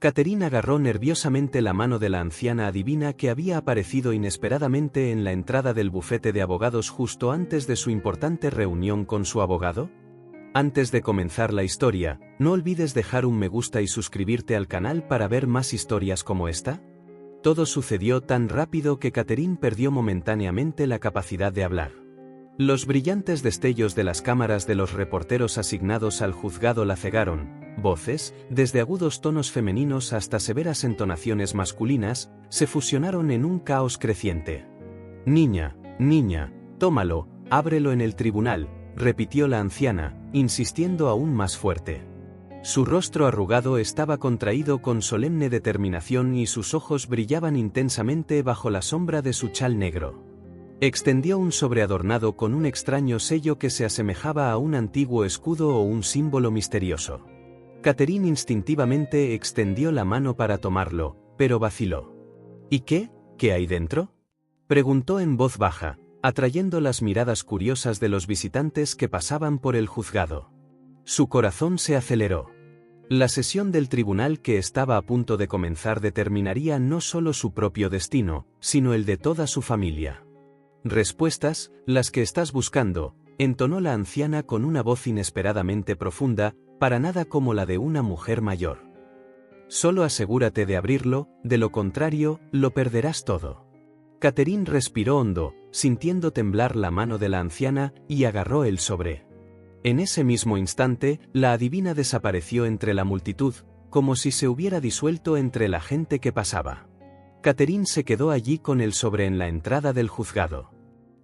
Catherine agarró nerviosamente la mano de la anciana adivina que había aparecido inesperadamente en la entrada del bufete de abogados justo antes de su importante reunión con su abogado. Antes de comenzar la historia, no olvides dejar un me gusta y suscribirte al canal para ver más historias como esta. Todo sucedió tan rápido que Catherine perdió momentáneamente la capacidad de hablar. Los brillantes destellos de las cámaras de los reporteros asignados al juzgado la cegaron. Voces, desde agudos tonos femeninos hasta severas entonaciones masculinas, se fusionaron en un caos creciente. Niña, niña, tómalo, ábrelo en el tribunal, repitió la anciana, insistiendo aún más fuerte. Su rostro arrugado estaba contraído con solemne determinación y sus ojos brillaban intensamente bajo la sombra de su chal negro. Extendió un sobre adornado con un extraño sello que se asemejaba a un antiguo escudo o un símbolo misterioso. Catherine instintivamente extendió la mano para tomarlo, pero vaciló. ¿Y qué? ¿Qué hay dentro?, preguntó en voz baja, atrayendo las miradas curiosas de los visitantes que pasaban por el juzgado. Su corazón se aceleró. La sesión del tribunal que estaba a punto de comenzar determinaría no solo su propio destino, sino el de toda su familia. Respuestas, las que estás buscando, entonó la anciana con una voz inesperadamente profunda, para nada como la de una mujer mayor. Solo asegúrate de abrirlo, de lo contrario, lo perderás todo. Catherine respiró hondo, sintiendo temblar la mano de la anciana, y agarró el sobre. En ese mismo instante, la adivina desapareció entre la multitud, como si se hubiera disuelto entre la gente que pasaba. Catherine se quedó allí con el sobre en la entrada del juzgado.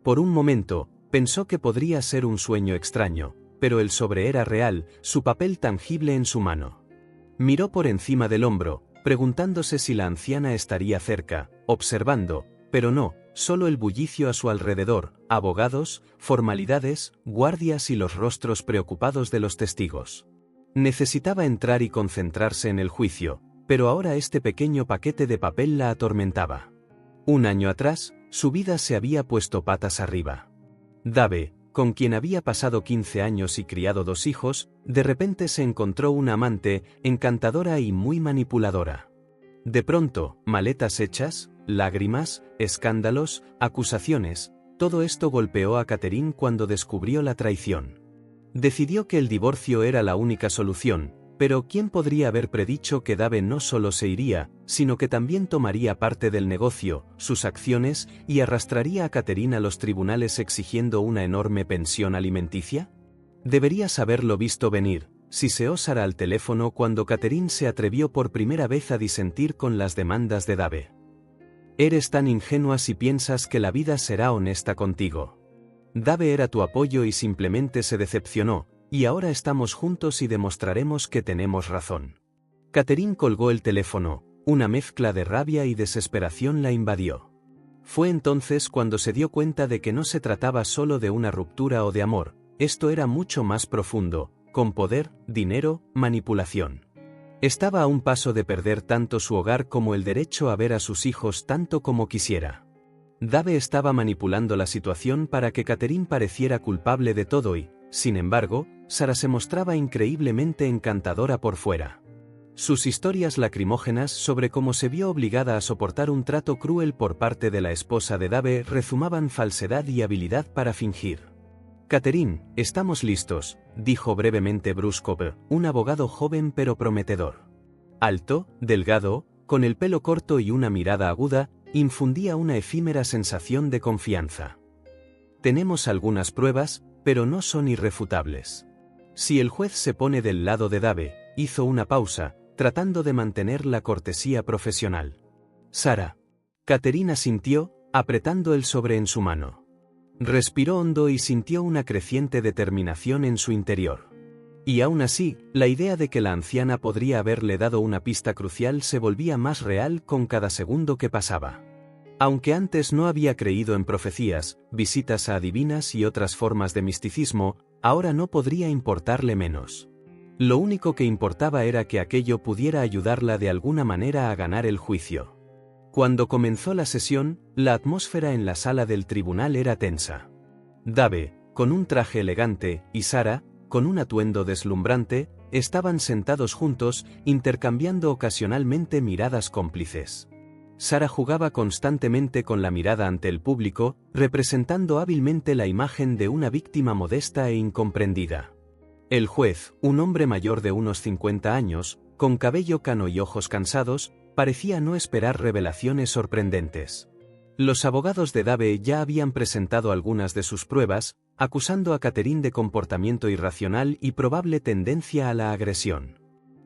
Por un momento, pensó que podría ser un sueño extraño, pero el sobre era real, su papel tangible en su mano. Miró por encima del hombro, preguntándose si la anciana estaría cerca, observando, pero no, solo el bullicio a su alrededor, abogados, formalidades, guardias y los rostros preocupados de los testigos. Necesitaba entrar y concentrarse en el juicio, pero ahora este pequeño paquete de papel la atormentaba. Un año atrás, su vida se había puesto patas arriba. Dave, con quien había pasado 15 años y criado 2 hijos, de repente se encontró una amante, encantadora y muy manipuladora. De pronto, maletas hechas, lágrimas, escándalos, acusaciones, todo esto golpeó a Catherine cuando descubrió la traición. Decidió que el divorcio era la única solución, pero ¿quién podría haber predicho que Dave no solo se iría, sino que también tomaría parte del negocio, sus acciones, y arrastraría a Catherine a los tribunales exigiendo una enorme pensión alimenticia? Deberías haberlo visto venir, si se osara al teléfono cuando Catherine se atrevió por primera vez a disentir con las demandas de Dave. Eres tan ingenua si piensas que la vida será honesta contigo. Dave era tu apoyo y simplemente se decepcionó, y ahora estamos juntos y demostraremos que tenemos razón. Catherine colgó el teléfono, una mezcla de rabia y desesperación la invadió. Fue entonces cuando se dio cuenta de que no se trataba solo de una ruptura o de amor, esto era mucho más profundo, con poder, dinero, manipulación. Estaba a un paso de perder tanto su hogar como el derecho a ver a sus hijos tanto como quisiera. Dave estaba manipulando la situación para que Catherine pareciera culpable de todo y, sin embargo, Sara se mostraba increíblemente encantadora por fuera. Sus historias lacrimógenas sobre cómo se vio obligada a soportar un trato cruel por parte de la esposa de Dave rezumaban falsedad y habilidad para fingir. Catherine, estamos listos, dijo brevemente Bruskov, un abogado joven pero prometedor. Alto, delgado, con el pelo corto y una mirada aguda, infundía una efímera sensación de confianza. Tenemos algunas pruebas, pero no son irrefutables. Si el juez se pone del lado de Dave, hizo una pausa, tratando de mantener la cortesía profesional. Sara. Catherine asintió, apretando el sobre en su mano. Respiró hondo y sintió una creciente determinación en su interior. Y aún así, la idea de que la anciana podría haberle dado una pista crucial se volvía más real con cada segundo que pasaba. Aunque antes no había creído en profecías, visitas a adivinas y otras formas de misticismo, ahora no podría importarle menos. Lo único que importaba era que aquello pudiera ayudarla de alguna manera a ganar el juicio. Cuando comenzó la sesión, la atmósfera en la sala del tribunal era tensa. Dave, con un traje elegante, y Sara, con un atuendo deslumbrante, estaban sentados juntos, intercambiando ocasionalmente miradas cómplices. Sara jugaba constantemente con la mirada ante el público, representando hábilmente la imagen de una víctima modesta e incomprendida. El juez, un hombre mayor de unos 50 años, con cabello cano y ojos cansados, parecía no esperar revelaciones sorprendentes. Los abogados de Dave ya habían presentado algunas de sus pruebas, acusando a Catherine de comportamiento irracional y probable tendencia a la agresión.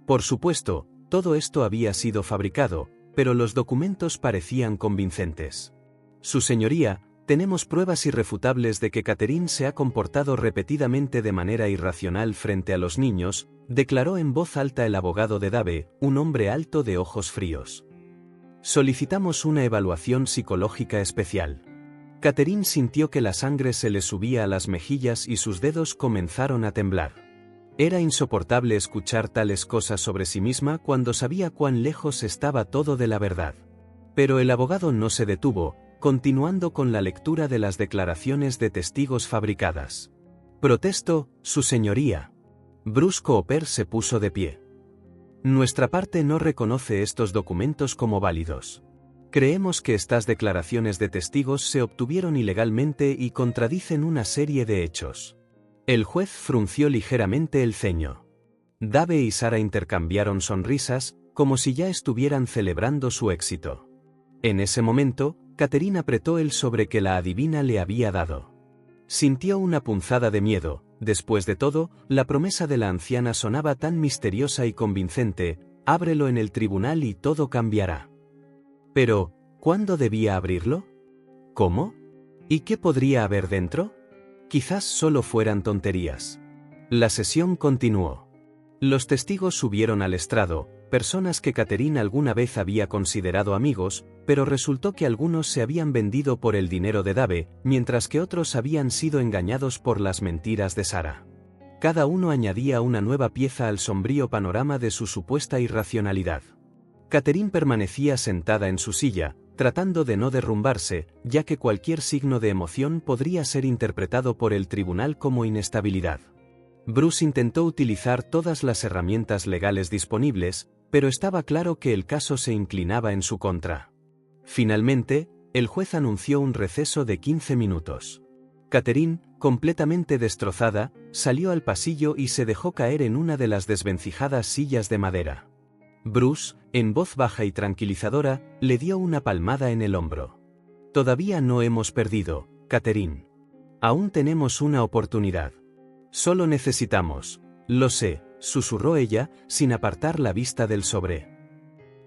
Por supuesto, todo esto había sido fabricado, pero los documentos parecían convincentes. Su señoría, tenemos pruebas irrefutables de que Catherine se ha comportado repetidamente de manera irracional frente a los niños, declaró en voz alta el abogado de Dave, un hombre alto de ojos fríos. Solicitamos una evaluación psicológica especial. Catherine sintió que la sangre se le subía a las mejillas y sus dedos comenzaron a temblar. Era insoportable escuchar tales cosas sobre sí misma cuando sabía cuán lejos estaba todo de la verdad. Pero el abogado no se detuvo, continuando con la lectura de las declaraciones de testigos fabricadas. Protesto, su señoría. Bruce Cooper se puso de pie. Nuestra parte no reconoce estos documentos como válidos. Creemos que estas declaraciones de testigos se obtuvieron ilegalmente y contradicen una serie de hechos. El juez frunció ligeramente el ceño. Dave y Sara intercambiaron sonrisas, como si ya estuvieran celebrando su éxito. En ese momento, Catherine apretó el sobre que la adivina le había dado. Sintió una punzada de miedo. Después de todo, la promesa de la anciana sonaba tan misteriosa y convincente: ábrelo en el tribunal y todo cambiará. Pero, ¿cuándo debía abrirlo? ¿Cómo? ¿Y qué podría haber dentro? Quizás solo fueran tonterías. La sesión continuó. Los testigos subieron al estrado, personas que Catherine alguna vez había considerado amigos, pero resultó que algunos se habían vendido por el dinero de Dave, mientras que otros habían sido engañados por las mentiras de Sara. Cada uno añadía una nueva pieza al sombrío panorama de su supuesta irracionalidad. Catherine permanecía sentada en su silla, tratando de no derrumbarse, ya que cualquier signo de emoción podría ser interpretado por el tribunal como inestabilidad. Bruce intentó utilizar todas las herramientas legales disponibles, pero estaba claro que el caso se inclinaba en su contra. Finalmente, el juez anunció un receso de 15 minutos. Catherine, completamente destrozada, salió al pasillo y se dejó caer en una de las desvencijadas sillas de madera. Bruce, en voz baja y tranquilizadora, le dio una palmada en el hombro. Todavía no hemos perdido, Catherine. Aún tenemos una oportunidad. Solo necesitamos. Lo sé, susurró ella, sin apartar la vista del sobre.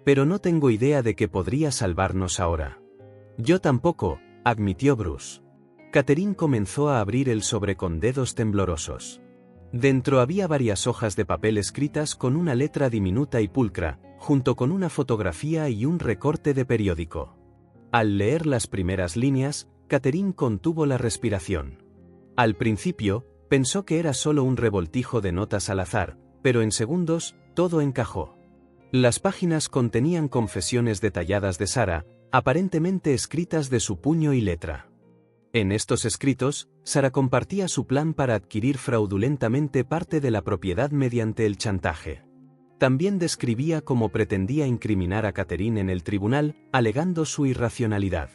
Pero no tengo idea de que podría salvarnos ahora. Yo tampoco, admitió Bruce. Catherine comenzó a abrir el sobre con dedos temblorosos. Dentro había varias hojas de papel escritas con una letra diminuta y pulcra, junto con una fotografía y un recorte de periódico. Al leer las primeras líneas, Catherine contuvo la respiración. Al principio, pensó que era solo un revoltijo de notas al azar, pero en segundos, todo encajó. Las páginas contenían confesiones detalladas de Sara, aparentemente escritas de su puño y letra. En estos escritos, Sara compartía su plan para adquirir fraudulentamente parte de la propiedad mediante el chantaje. También describía cómo pretendía incriminar a Catherine en el tribunal, alegando su irracionalidad.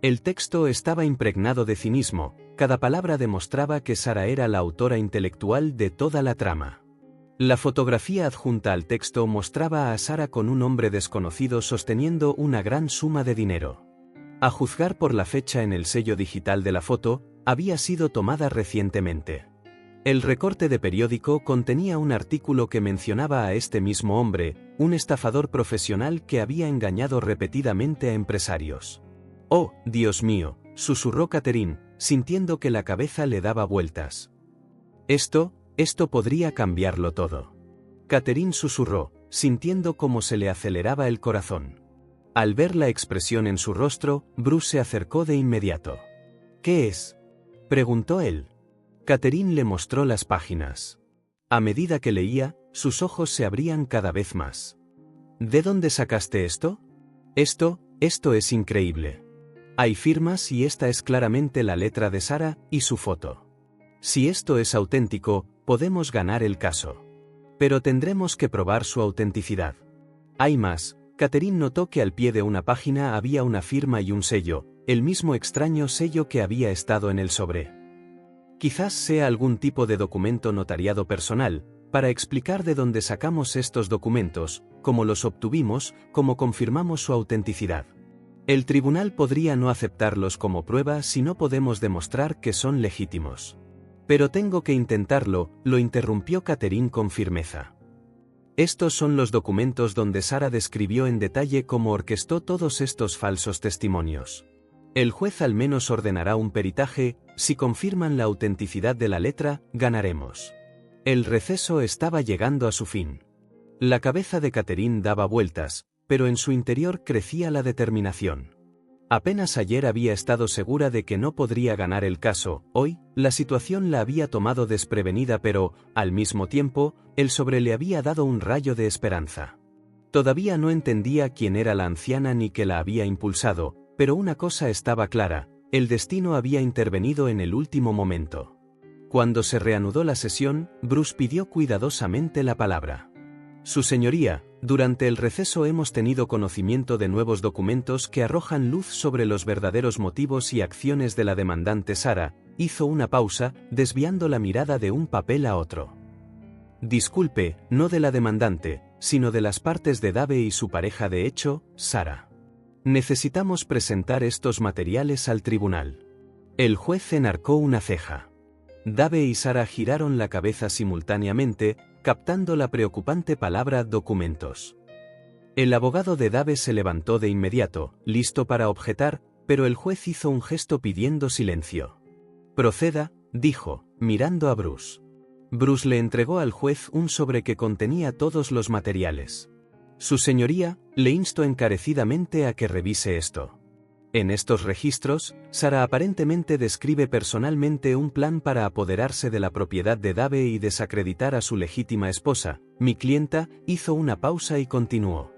El texto estaba impregnado de cinismo, cada palabra demostraba que Sara era la autora intelectual de toda la trama. La fotografía adjunta al texto mostraba a Sara con un hombre desconocido sosteniendo una gran suma de dinero. A juzgar por la fecha en el sello digital de la foto, había sido tomada recientemente. El recorte de periódico contenía un artículo que mencionaba a este mismo hombre, un estafador profesional que había engañado repetidamente a empresarios. «Oh, Dios mío», susurró Catherine, sintiendo que la cabeza le daba vueltas. Esto podría cambiarlo todo. Catherine susurró, sintiendo cómo se le aceleraba el corazón. Al ver la expresión en su rostro, Bruce se acercó de inmediato. «¿Qué es?», preguntó él. Catherine le mostró las páginas. A medida que leía, sus ojos se abrían cada vez más. «¿De dónde sacaste esto?». Esto es increíble. Hay firmas y esta es claramente la letra de Sara y su foto. Si esto es auténtico, podemos ganar el caso». Pero tendremos que probar su autenticidad. Hay más. Catherine notó que al pie de una página había una firma y un sello, el mismo extraño sello que había estado en el sobre. Quizás sea algún tipo de documento notariado personal, para explicar de dónde sacamos estos documentos, cómo los obtuvimos, cómo confirmamos su autenticidad. El tribunal podría no aceptarlos como prueba si no podemos demostrar que son legítimos. Pero tengo que intentarlo, lo interrumpió Catherine con firmeza. Estos son los documentos donde Sarah describió en detalle cómo orquestó todos estos falsos testimonios. El juez al menos ordenará un peritaje, si confirman la autenticidad de la letra, ganaremos. El receso estaba llegando a su fin. La cabeza de Catherine daba vueltas, pero en su interior crecía la determinación. Apenas ayer había estado segura de que no podría ganar el caso, hoy, la situación la había tomado desprevenida pero, al mismo tiempo, el sobre le había dado un rayo de esperanza. Todavía no entendía quién era la anciana ni qué la había impulsado, pero una cosa estaba clara, el destino había intervenido en el último momento. Cuando se reanudó la sesión, Bruce pidió cuidadosamente la palabra. Su señoría, durante el receso hemos tenido conocimiento de nuevos documentos que arrojan luz sobre los verdaderos motivos y acciones de la demandante Sarah, hizo una pausa, desviando la mirada de un papel a otro. Disculpe, no de la demandante, sino de las partes de Dave y su pareja de hecho, Sarah. Necesitamos presentar estos materiales al tribunal. El juez enarcó una ceja. Dave y Sarah giraron la cabeza simultáneamente, captando la preocupante palabra documentos. El abogado de Dave se levantó de inmediato, listo para objetar, pero el juez hizo un gesto pidiendo silencio. Proceda, dijo, mirando a Bruce. Bruce le entregó al juez un sobre que contenía todos los materiales. Su señoría, le insto encarecidamente a que revise esto. En estos registros, Sarah aparentemente describe personalmente un plan para apoderarse de la propiedad de Dave y desacreditar a su legítima esposa. Mi clienta hizo una pausa y continuó.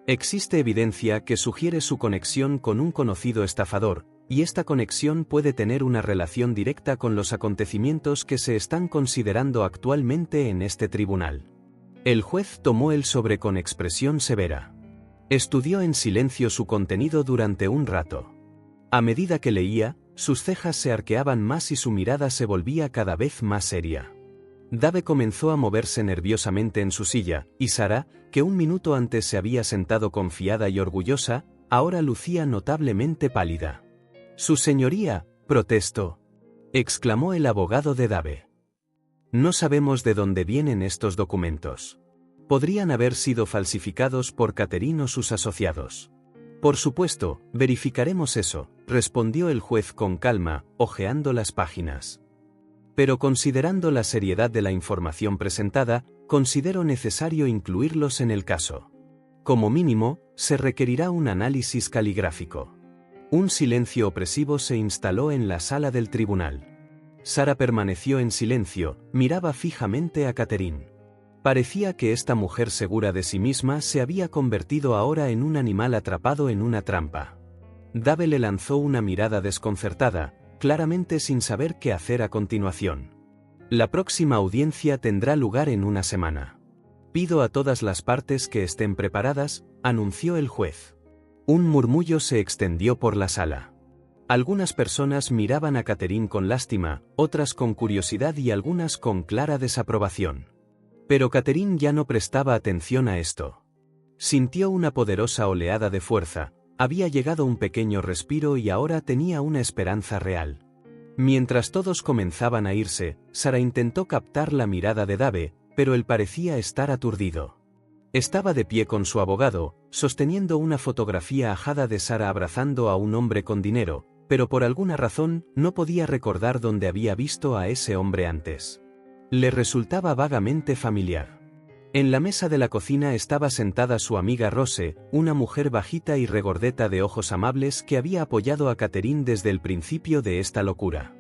Existe evidencia que sugiere su conexión con un conocido estafador, y esta conexión puede tener una relación directa con los acontecimientos que se están considerando actualmente en este tribunal. El juez tomó el sobre con expresión severa. Estudió en silencio su contenido durante un rato. A medida que leía, sus cejas se arqueaban más y su mirada se volvía cada vez más seria. Dave comenzó a moverse nerviosamente en su silla, y Sarah, que un minuto antes se había sentado confiada y orgullosa, ahora lucía notablemente pálida. «Su señoría», protestó, exclamó el abogado de Dave. «No sabemos de dónde vienen estos documentos. Podrían haber sido falsificados por Catherine o sus asociados». «Por supuesto, verificaremos eso», respondió el juez con calma, hojeando las páginas. «Pero considerando la seriedad de la información presentada, considero necesario incluirlos en el caso. Como mínimo, se requerirá un análisis caligráfico». Un silencio opresivo se instaló en la sala del tribunal. Sarah permaneció en silencio, miraba fijamente a Catherine. Parecía que esta mujer segura de sí misma se había convertido ahora en un animal atrapado en una trampa. Dave le lanzó una mirada desconcertada, claramente sin saber qué hacer a continuación. «La próxima audiencia tendrá lugar en una semana. Pido a todas las partes que estén preparadas», anunció el juez. Un murmullo se extendió por la sala. Algunas personas miraban a Catherine con lástima, otras con curiosidad y algunas con clara desaprobación. Pero Catherine ya no prestaba atención a esto. Sintió una poderosa oleada de fuerza, había llegado un pequeño respiro y ahora tenía una esperanza real. Mientras todos comenzaban a irse, Sarah intentó captar la mirada de Dave, pero él parecía estar aturdido. Estaba de pie con su abogado, sosteniendo una fotografía ajada de Sarah abrazando a un hombre con dinero, pero por alguna razón no podía recordar dónde había visto a ese hombre antes. Le resultaba vagamente familiar. En la mesa de la cocina estaba sentada su amiga Rose, una mujer bajita y regordeta de ojos amables que había apoyado a Catherine desde el principio de esta locura.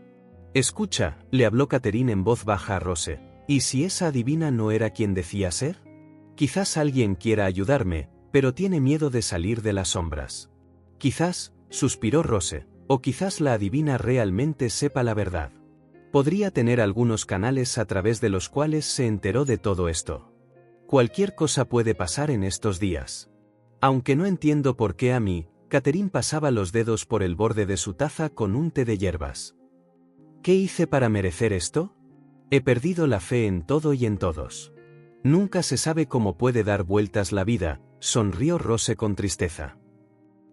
«Escucha», le habló Catherine en voz baja a Rose, «¿y si esa adivina no era quien decía ser? Quizás alguien quiera ayudarme, pero tiene miedo de salir de las sombras. Quizás», suspiró Rose, «o quizás la adivina realmente sepa la verdad». Podría tener algunos canales a través de los cuales se enteró de todo esto. Cualquier cosa puede pasar en estos días. Aunque no entiendo por qué a mí, Catherine pasaba los dedos por el borde de su taza con un té de hierbas. ¿Qué hice para merecer esto? He perdido la fe en todo y en todos. Nunca se sabe cómo puede dar vueltas la vida, sonrió Rose con tristeza.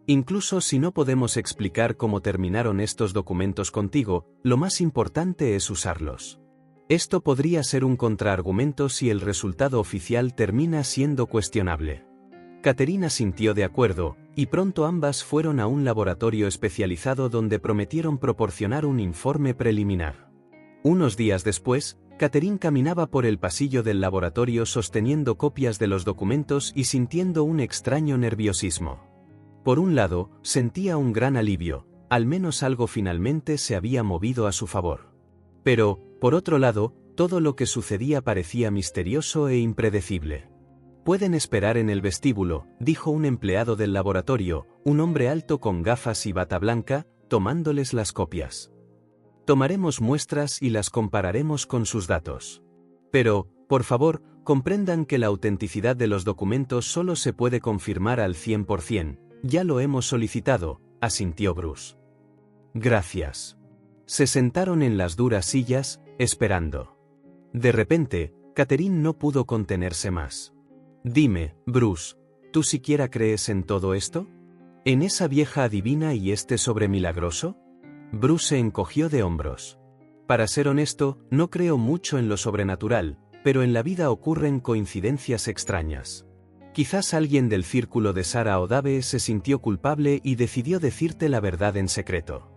Incluso si no podemos explicar cómo terminaron estos documentos contigo, lo más importante es usarlos. Esto podría ser un contraargumento si el resultado oficial termina siendo cuestionable. Catherine asintió de acuerdo, y pronto ambas fueron a un laboratorio especializado donde prometieron proporcionar un informe preliminar. Unos días después, Catherine caminaba por el pasillo del laboratorio sosteniendo copias de los documentos y sintiendo un extraño nerviosismo. Por un lado, sentía un gran alivio, al menos algo finalmente se había movido a su favor. Pero, por otro lado, todo lo que sucedía parecía misterioso e impredecible. Pueden esperar en el vestíbulo, dijo un empleado del laboratorio, un hombre alto con gafas y bata blanca, tomándoles las copias. Tomaremos muestras y las compararemos con sus datos. Pero, por favor, comprendan que la autenticidad de los documentos solo se puede confirmar al 100%. Ya lo hemos solicitado, asintió Bruce. Gracias. Se sentaron en las duras sillas, esperando. De repente, Catherine no pudo contenerse más. Dime, Bruce, ¿tú siquiera crees en todo esto? ¿En esa vieja adivina y este sobre milagroso? Bruce se encogió de hombros. Para ser honesto, no creo mucho en lo sobrenatural, pero en la vida ocurren coincidencias extrañas. Quizás alguien del círculo de Sarah o Dave se sintió culpable y decidió decirte la verdad en secreto.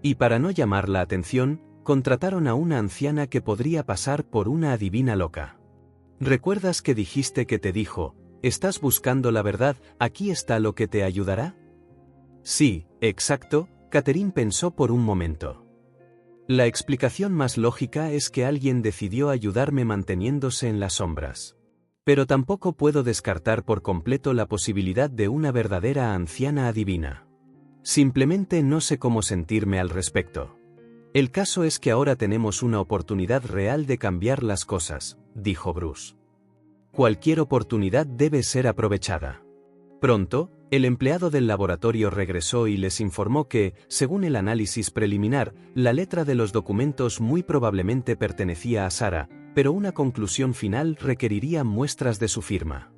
Y para no llamar la atención, contrataron a una anciana que podría pasar por una adivina loca. ¿Recuerdas que dijiste que te dijo, estás buscando la verdad, aquí está lo que te ayudará? Sí, exacto, Catherine pensó por un momento. La explicación más lógica es que alguien decidió ayudarme manteniéndose en las sombras. Pero tampoco puedo descartar por completo la posibilidad de una verdadera anciana adivina. Simplemente no sé cómo sentirme al respecto. El caso es que ahora tenemos una oportunidad real de cambiar las cosas, dijo Bruce. Cualquier oportunidad debe ser aprovechada. Pronto, el empleado del laboratorio regresó y les informó que, según el análisis preliminar, la letra de los documentos muy probablemente pertenecía a Sarah, pero una conclusión final requeriría muestras de su firma.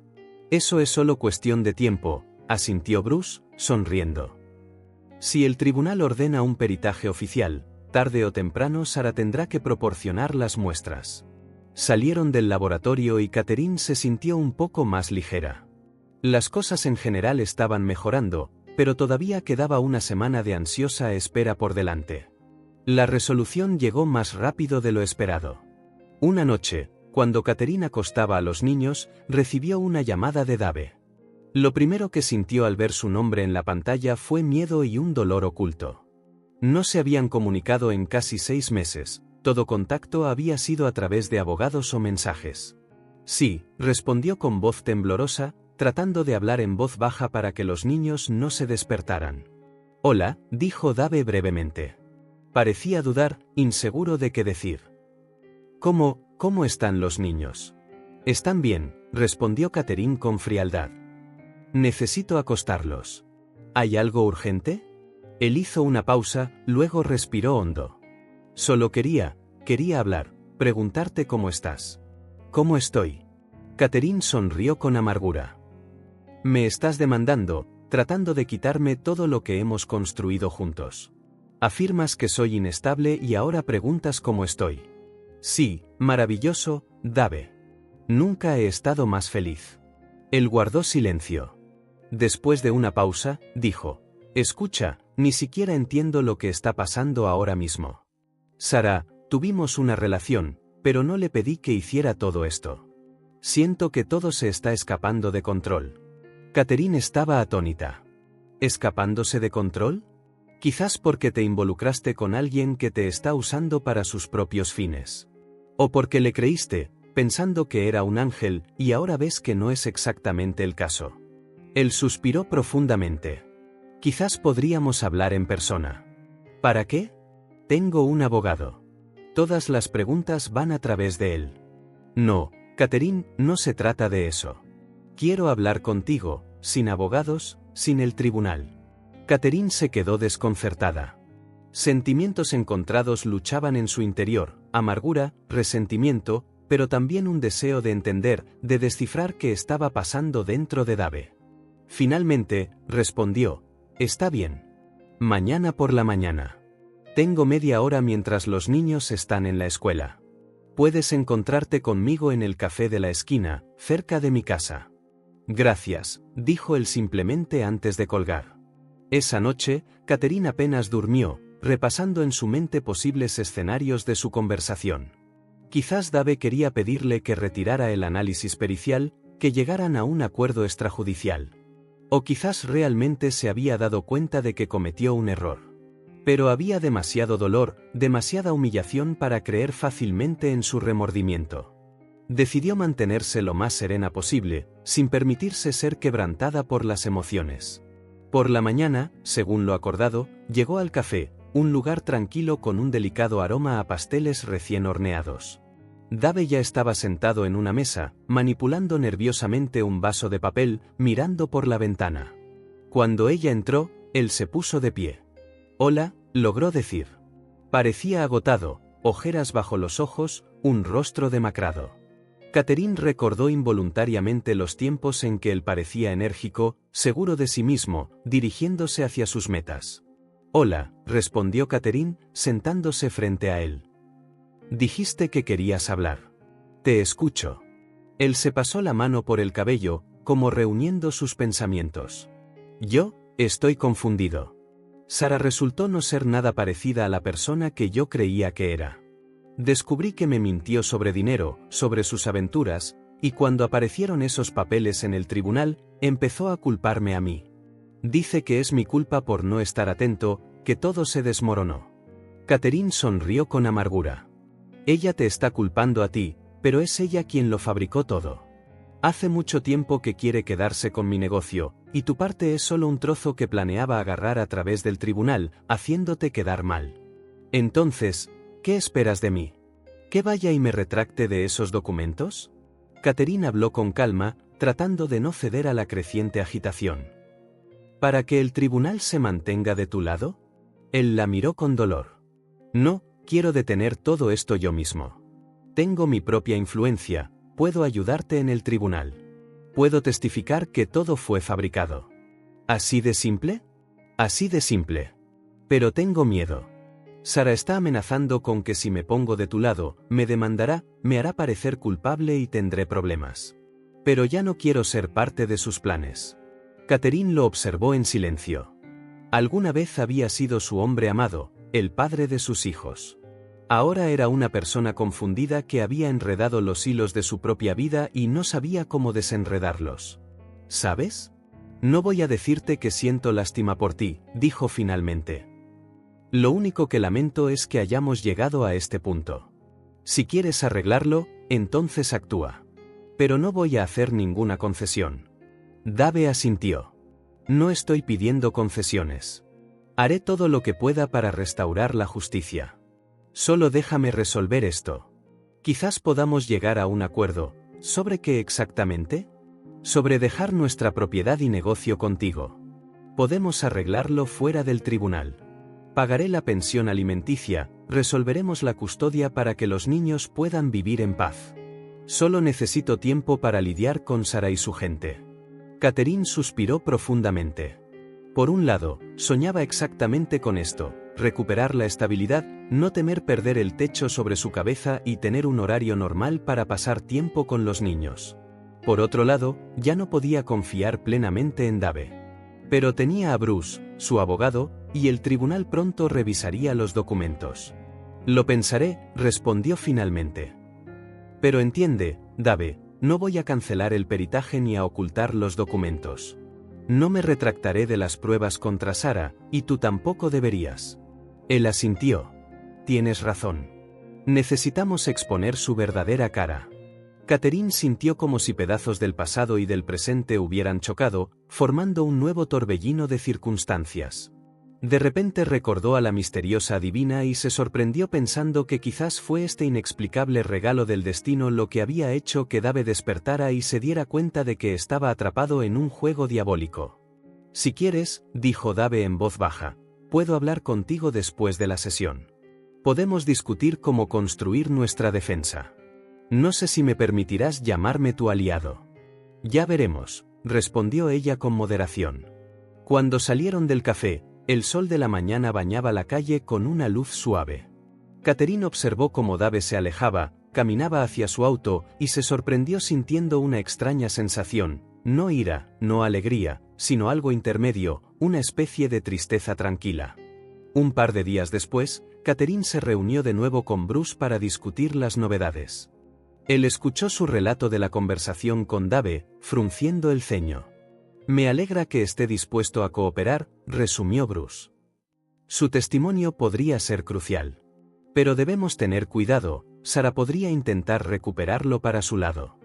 Eso es solo cuestión de tiempo, asintió Bruce, sonriendo. Si el tribunal ordena un peritaje oficial, tarde o temprano Sarah tendrá que proporcionar las muestras. Salieron del laboratorio y Catherine se sintió un poco más ligera. Las cosas en general estaban mejorando, pero todavía quedaba una semana de ansiosa espera por delante. La resolución llegó más rápido de lo esperado. Una noche, cuando Catherine acostaba a los niños, recibió una llamada de Dave. Lo primero que sintió al ver su nombre en la pantalla fue miedo y un dolor oculto. No se habían comunicado en casi 6 meses, todo contacto había sido a través de abogados o mensajes. Sí, respondió con voz temblorosa, tratando de hablar en voz baja para que los niños no se despertaran. Hola, dijo Dave brevemente. Parecía dudar, inseguro de qué decir. ¿Cómo están los niños? Están bien, respondió Catherine con frialdad. Necesito acostarlos. ¿Hay algo urgente? Él hizo una pausa, luego respiró hondo. Solo quería hablar, preguntarte cómo estás. ¿Cómo estoy? Catherine sonrió con amargura. Me estás demandando, tratando de quitarme todo lo que hemos construido juntos. Afirmas que soy inestable y ahora preguntas cómo estoy. Sí, maravilloso, Dave. Nunca he estado más feliz. Él guardó silencio. Después de una pausa, dijo, escucha, ni siquiera entiendo lo que está pasando ahora mismo. Sarah, tuvimos una relación, pero no le pedí que hiciera todo esto. Siento que todo se está escapando de control. Catherine estaba atónita. ¿Escapándose de control? Quizás porque te involucraste con alguien que te está usando para sus propios fines. O porque le creíste, pensando que era un ángel, y ahora ves que no es exactamente el caso. Él suspiró profundamente. Quizás podríamos hablar en persona. ¿Para qué? Tengo un abogado. Todas las preguntas van a través de él. No, Catherine, no se trata de eso. Quiero hablar contigo, sin abogados, sin el tribunal. Catherine se quedó desconcertada. Sentimientos encontrados luchaban en su interior, amargura, resentimiento, pero también un deseo de entender, de descifrar qué estaba pasando dentro de Dave. Finalmente, respondió, está bien. Mañana por la mañana. Tengo media hora mientras los niños están en la escuela. Puedes encontrarte conmigo en el café de la esquina, cerca de mi casa. Gracias, dijo él simplemente antes de colgar. Esa noche, Catherine apenas durmió, repasando en su mente posibles escenarios de su conversación. Quizás Dave quería pedirle que retirara el análisis pericial, que llegaran a un acuerdo extrajudicial. O quizás realmente se había dado cuenta de que cometió un error. Pero había demasiado dolor, demasiada humillación para creer fácilmente en su remordimiento. Decidió mantenerse lo más serena posible, sin permitirse ser quebrantada por las emociones. Por la mañana, según lo acordado, llegó al café, un lugar tranquilo con un delicado aroma a pasteles recién horneados. Dave ya estaba sentado en una mesa, manipulando nerviosamente un vaso de papel, mirando por la ventana. Cuando ella entró, él se puso de pie. Hola, logró decir. Parecía agotado, ojeras bajo los ojos, un rostro demacrado. Catherine recordó involuntariamente los tiempos en que él parecía enérgico, seguro de sí mismo, dirigiéndose hacia sus metas. Hola, respondió Catherine, sentándose frente a él. Dijiste que querías hablar. Te escucho. Él se pasó la mano por el cabello, como reuniendo sus pensamientos. Yo, estoy confundido. Sara resultó no ser nada parecida a la persona que yo creía que era. Descubrí que me mintió sobre dinero, sobre sus aventuras, y cuando aparecieron esos papeles en el tribunal, empezó a culparme a mí. Dice que es mi culpa por no estar atento, que todo se desmoronó. Catherine sonrió con amargura. Ella te está culpando a ti, pero es ella quien lo fabricó todo. Hace mucho tiempo que quiere quedarse con mi negocio, y tu parte es solo un trozo que planeaba agarrar a través del tribunal, haciéndote quedar mal. Entonces, ¿qué esperas de mí? ¿Que vaya y me retracte de esos documentos? Catherine habló con calma, tratando de no ceder a la creciente agitación. ¿Para que el tribunal se mantenga de tu lado? Él la miró con dolor. No, quiero detener todo esto yo mismo. Tengo mi propia influencia, puedo ayudarte en el tribunal. Puedo testificar que todo fue fabricado. ¿Así de simple? Así de simple. Pero tengo miedo. Sara está amenazando con que si me pongo de tu lado, me demandará, me hará parecer culpable y tendré problemas. Pero ya no quiero ser parte de sus planes. Catherine lo observó en silencio. Alguna vez había sido su hombre amado, el padre de sus hijos. Ahora era una persona confundida que había enredado los hilos de su propia vida y no sabía cómo desenredarlos. ¿Sabes? No voy a decirte que siento lástima por ti, dijo finalmente. Lo único que lamento es que hayamos llegado a este punto. Si quieres arreglarlo, entonces actúa. Pero no voy a hacer ninguna concesión. Dave asintió. No estoy pidiendo concesiones. Haré todo lo que pueda para restaurar la justicia. Solo déjame resolver esto. Quizás podamos llegar a un acuerdo. ¿Sobre qué exactamente? Sobre dejar nuestra propiedad y negocio contigo. Podemos arreglarlo fuera del tribunal. Pagaré la pensión alimenticia, resolveremos la custodia para que los niños puedan vivir en paz. Solo necesito tiempo para lidiar con Sara y su gente. Catherine suspiró profundamente. Por un lado, soñaba exactamente con esto, recuperar la estabilidad, no temer perder el techo sobre su cabeza y tener un horario normal para pasar tiempo con los niños. Por otro lado, ya no podía confiar plenamente en Dave. Pero tenía a Bruce, su abogado, y el tribunal pronto revisaría los documentos. Lo pensaré, respondió finalmente. Pero entiende, Dave, no voy a cancelar el peritaje ni a ocultar los documentos. No me retractaré de las pruebas contra Sara, y tú tampoco deberías. Él asintió. Tienes razón. Necesitamos exponer su verdadera cara. Catherine sintió como si pedazos del pasado y del presente hubieran chocado, formando un nuevo torbellino de circunstancias. De repente recordó a la misteriosa adivina y se sorprendió pensando que quizás fue este inexplicable regalo del destino lo que había hecho que Dave despertara y se diera cuenta de que estaba atrapado en un juego diabólico. «Si quieres», dijo Dave en voz baja, «puedo hablar contigo después de la sesión. Podemos discutir cómo construir nuestra defensa. No sé si me permitirás llamarme tu aliado». «Ya veremos», respondió ella con moderación. Cuando salieron del café, el sol de la mañana bañaba la calle con una luz suave. Catherine observó cómo Dave se alejaba, caminaba hacia su auto y se sorprendió sintiendo una extraña sensación, no ira, no alegría, sino algo intermedio, una especie de tristeza tranquila. Un par de días después, Catherine se reunió de nuevo con Bruce para discutir las novedades. Él escuchó su relato de la conversación con Dave, frunciendo el ceño. «Me alegra que esté dispuesto a cooperar», resumió Bruce. «Su testimonio podría ser crucial. Pero debemos tener cuidado, Sarah podría intentar recuperarlo para su lado».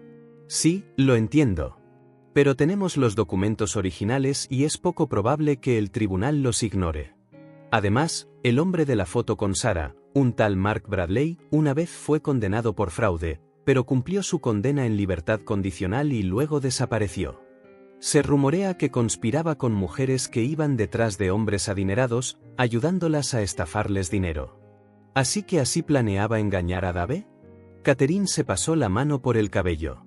«Sí, lo entiendo. Pero tenemos los documentos originales y es poco probable que el tribunal los ignore. Además, el hombre de la foto con Sarah, un tal Mark Bradley, una vez fue condenado por fraude, pero cumplió su condena en libertad condicional y luego desapareció. Se rumorea que conspiraba con mujeres que iban detrás de hombres adinerados, ayudándolas a estafarles dinero. ¿Así que así planeaba engañar a Dave?» Catherine se pasó la mano por el cabello.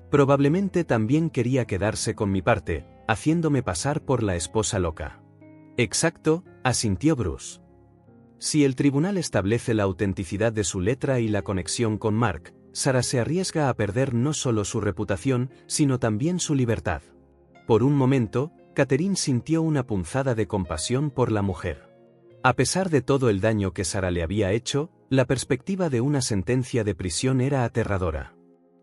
«Probablemente también quería quedarse con mi parte, haciéndome pasar por la esposa loca». «Exacto», asintió Bruce. «Si el tribunal establece la autenticidad de su letra y la conexión con Mark, Sarah se arriesga a perder no solo su reputación, sino también su libertad». Por un momento, Catherine sintió una punzada de compasión por la mujer. A pesar de todo el daño que Sarah le había hecho, la perspectiva de una sentencia de prisión era aterradora.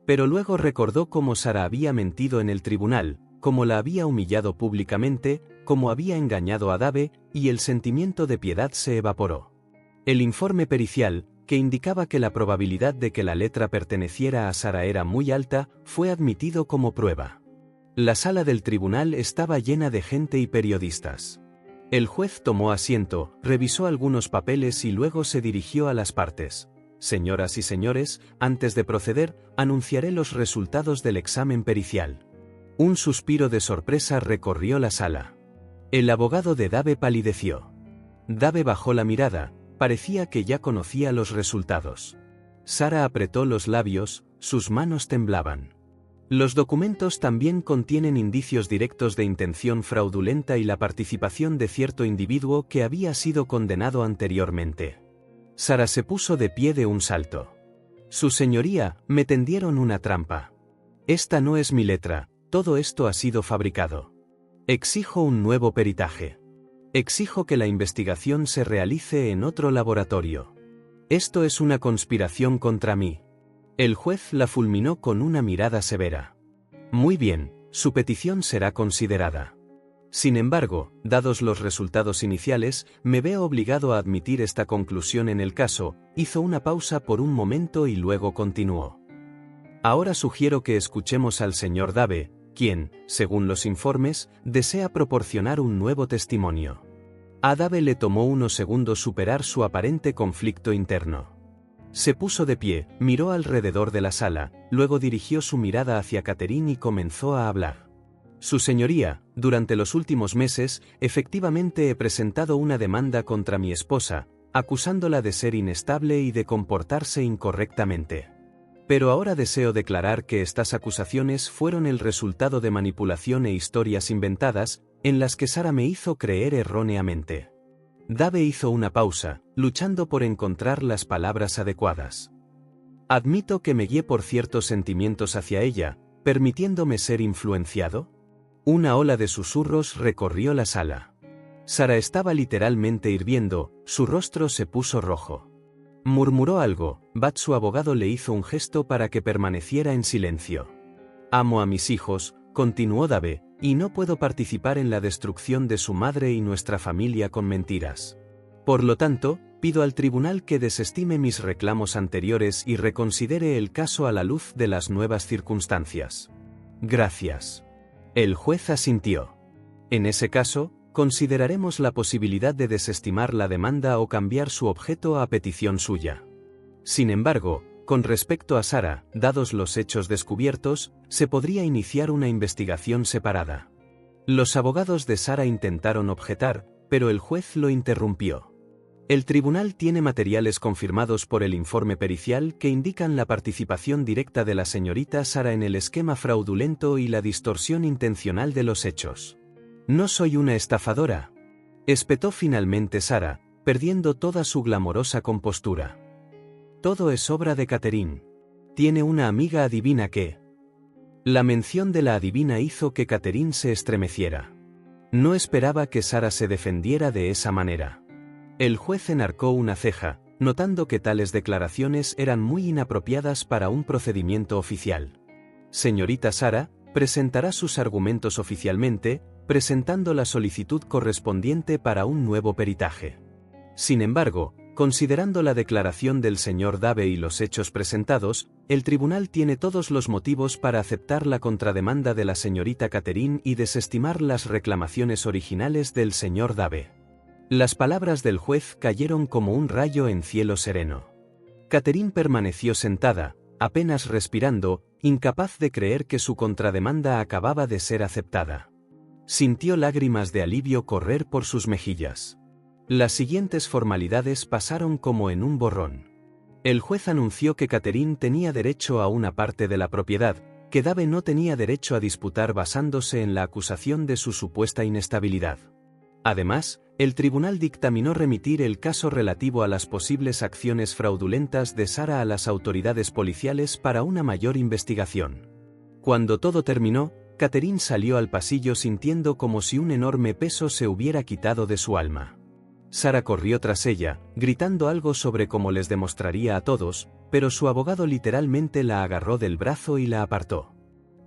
Pero luego recordó cómo Sarah había mentido en el tribunal, cómo la había humillado públicamente, cómo había engañado a Dave, y el sentimiento de piedad se evaporó. El informe pericial, que indicaba que la probabilidad de que la letra perteneciera a Sarah era muy alta, fue admitido como prueba. La sala del tribunal estaba llena de gente y periodistas. El juez tomó asiento, revisó algunos papeles y luego se dirigió a las partes. «Señoras y señores, antes de proceder, anunciaré los resultados del examen pericial». Un suspiro de sorpresa recorrió la sala. El abogado de Dave palideció. Dave bajó la mirada, parecía que ya conocía los resultados. Sarah apretó los labios, sus manos temblaban. Los documentos también contienen indicios directos de intención fraudulenta y la participación de cierto individuo que había sido condenado anteriormente. Sarah se puso de pie de un salto. «Su señoría, me tendieron una trampa. Esta no es mi letra, todo esto ha sido fabricado. Exijo un nuevo peritaje. Exijo que la investigación se realice en otro laboratorio. Esto es una conspiración contra mí». El juez la fulminó con una mirada severa. «Muy bien, su petición será considerada. Sin embargo, dados los resultados iniciales, me veo obligado a admitir esta conclusión en el caso». Hizo una pausa por un momento y luego continuó. «Ahora sugiero que escuchemos al señor Dave, quien, según los informes, desea proporcionar un nuevo testimonio». A Dave le tomó unos segundos superar su aparente conflicto interno. Se puso de pie, miró alrededor de la sala, luego dirigió su mirada hacia Catherine y comenzó a hablar. «Su señoría, durante los últimos meses, efectivamente he presentado una demanda contra mi esposa, acusándola de ser inestable y de comportarse incorrectamente. Pero ahora deseo declarar que estas acusaciones fueron el resultado de manipulación e historias inventadas, en las que Sarah me hizo creer erróneamente». Dave hizo una pausa, luchando por encontrar las palabras adecuadas. «Admito que me guié por ciertos sentimientos hacia ella, permitiéndome ser influenciado». Una ola de susurros recorrió la sala. Sarah estaba literalmente hirviendo, su rostro se puso rojo. Murmuró algo, Bat su abogado le hizo un gesto para que permaneciera en silencio. «Amo a mis hijos», continuó Dave, «y no puedo participar en la destrucción de su madre y nuestra familia con mentiras. Por lo tanto, pido al tribunal que desestime mis reclamos anteriores y reconsidere el caso a la luz de las nuevas circunstancias». «Gracias». El juez asintió. «En ese caso, consideraremos la posibilidad de desestimar la demanda o cambiar su objeto a petición suya. Sin embargo, con respecto a Sara, dados los hechos descubiertos, se podría iniciar una investigación separada. Los abogados de Sara intentaron objetar, pero el juez lo interrumpió. El tribunal tiene materiales confirmados por el informe pericial que indican la participación directa de la señorita Sara en el esquema fraudulento y la distorsión intencional de los hechos. No soy una estafadora, espetó finalmente Sara, perdiendo toda su glamorosa compostura. Todo es obra de Catherine. Tiene una amiga adivina que... La mención de la adivina hizo que Catherine se estremeciera. No esperaba que Sara se defendiera de esa manera. El juez enarcó una ceja, notando que tales declaraciones eran muy inapropiadas para un procedimiento oficial. Señorita Sara, presentará sus argumentos oficialmente, presentando la solicitud correspondiente para un nuevo peritaje. Sin embargo, considerando la declaración del señor Dave y los hechos presentados, el tribunal tiene todos los motivos para aceptar la contrademanda de la señorita Catherine y desestimar las reclamaciones originales del señor Dave. Las palabras del juez cayeron como un rayo en cielo sereno. Catherine permaneció sentada, apenas respirando, incapaz de creer que su contrademanda acababa de ser aceptada. Sintió lágrimas de alivio correr por sus mejillas. Las siguientes formalidades pasaron como en un borrón. El juez anunció que Catherine tenía derecho a una parte de la propiedad, que Dave no tenía derecho a disputar basándose en la acusación de su supuesta inestabilidad. Además, el tribunal dictaminó remitir el caso relativo a las posibles acciones fraudulentas de Sara a las autoridades policiales para una mayor investigación. Cuando todo terminó, Catherine salió al pasillo sintiendo como si un enorme peso se hubiera quitado de su alma. Sara corrió tras ella, gritando algo sobre cómo les demostraría a todos, pero su abogado literalmente la agarró del brazo y la apartó.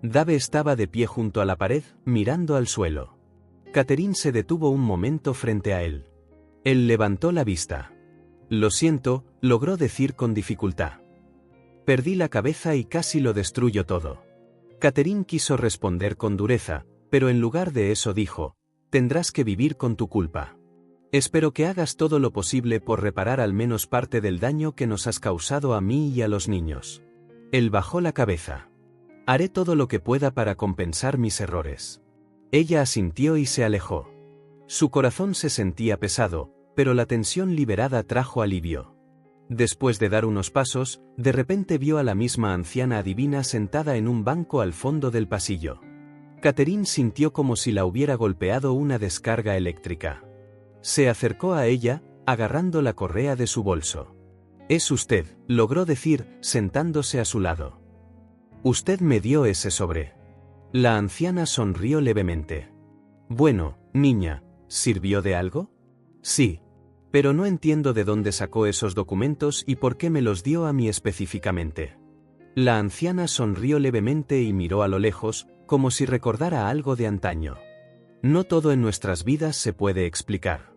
Dave estaba de pie junto a la pared, mirando al suelo. Catherine se detuvo un momento frente a él. Él levantó la vista. «Lo siento», logró decir con dificultad. «Perdí la cabeza y casi lo destruyo todo». Catherine quiso responder con dureza, pero en lugar de eso dijo: «Tendrás que vivir con tu culpa. Espero que hagas todo lo posible por reparar al menos parte del daño que nos has causado a mí y a los niños». Él bajó la cabeza. «Haré todo lo que pueda para compensar mis errores». Ella asintió y se alejó. Su corazón se sentía pesado, pero la tensión liberada trajo alivio. Después de dar unos pasos, de repente vio a la misma anciana adivina sentada en un banco al fondo del pasillo. Catherine sintió como si la hubiera golpeado una descarga eléctrica. Se acercó a ella, agarrando la correa de su bolso. «Es usted», logró decir, sentándose a su lado. «Usted me dio ese sobre». La anciana sonrió levemente. «Bueno, niña, ¿sirvió de algo?» «Sí. Pero no entiendo de dónde sacó esos documentos y por qué me los dio a mí específicamente». La anciana sonrió levemente y miró a lo lejos, como si recordara algo de antaño. «No todo en nuestras vidas se puede explicar.